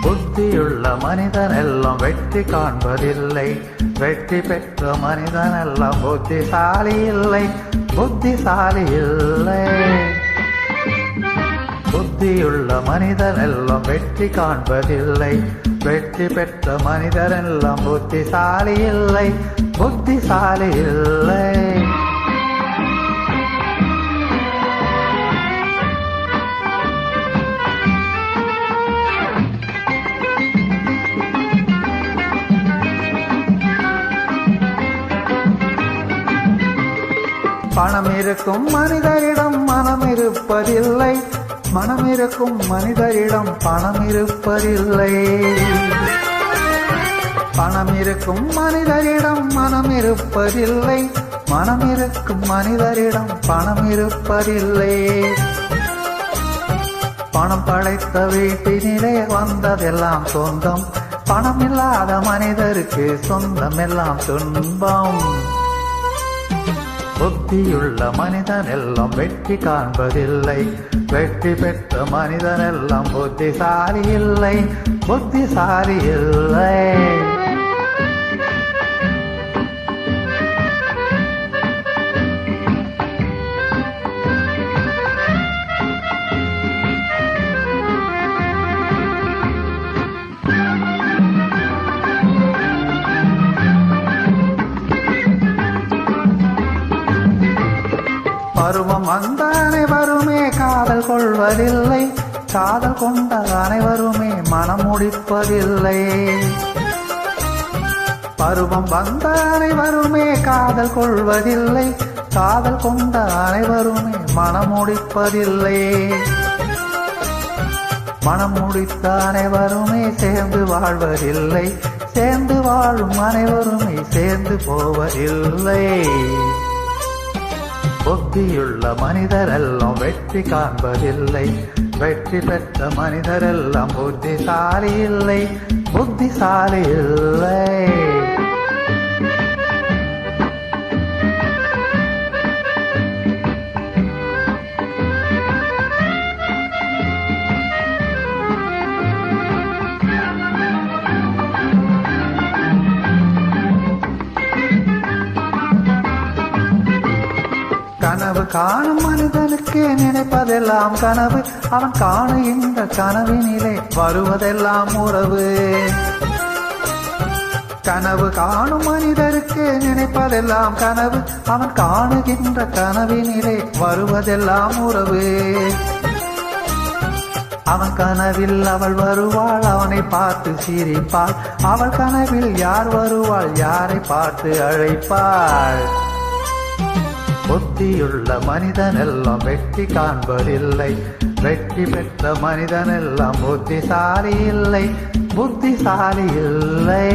புத்தியுள்ள மனிதனெல்லாம் வெற்றி காண்பதில்லை. வெற்றி பெற்ற மனிதனெல்லாம் புத்திசாலி இல்லை. புத்திசாலி இல்லை. புத்தியுள்ள மனிதனெல்லாம் வெற்றி காண்பதில்லை. வெற்றி பெற்ற மனிதனெல்லாம் புத்திசாலி இல்லை. புத்திசாலி இல்லை. பணம் இருக்கும் மனிதரிடம் மனம் இருப்பதில்லை. மனம் இருக்கும் மனிதரிடம் பணம் இருப்பதில்லை. பணம் இருக்கும் மனிதரிடம் மனம் இருப்பதில்லை. மனம் இருக்கும் மனிதரிடம் பணம் இருப்பதில்லை. பணம் படைத்த வீட்டினிலே வந்ததெல்லாம் சொந்தம். பணம் இல்லாத மனிதருக்கு சொந்தம் எல்லாம் துன்பம். புத்தியுள்ள மனிதனெல்லாம் வெற்றி காண்பதில்லை. வெற்றி பெற்ற மனிதனெல்லாம் புத்திசாலி இல்லை. புத்திசாலி இல்லை. பருவம் வந்த அனைவருமே காதல் கொள்வதில்லை. காதல் கொண்ட அனைவருமே மனம் முடிப்பதில்லை. பருவம் வந்த அனைவருமே காதல் கொள்வதில்லை. காதல் கொண்ட அனைவருமே மனம் முடிப்பதில்லை. மனம் முடித்த அனைவருமே சேர்ந்து வாழ்வதில்லை. சேர்ந்து வாழும் அனைவருமே சேர்ந்து போவதில்லை. புத்தியுள்ள மனிதரெல்லாம் வெற்றி காண்பதில்லை. வெற்றி பெற்ற மனிதரெல்லாம் புத்திசாலி இல்லை. புத்திசாலி இல்லை. கனவு காணும் மனிதனுக்கு நினைப்பதெல்லாம் கனவு. அவன் காணுகின்ற கனவினிலே வருவதெல்லாம் உறவு. கனவு காணும் மனிதருக்கு நினைப்பதெல்லாம் கனவு. அவன் காணுகின்ற கனவினிலே வருவதெல்லாம் உறவு. அவன் கனவில் அவள் வருவாள். அவனை பார்த்து சிரிப்பாள். அவள் கனவில் யார் வருவாள்? யாரை பார்த்து அழைப்பாள்? புத்தியுள்ள மனிதனெல்லாம் வெற்றி காண்பதில்லை. வெற்றி பெற்ற மனிதனெல்லாம் புத்திசாலி இல்லை. புத்திசாலி இல்லை.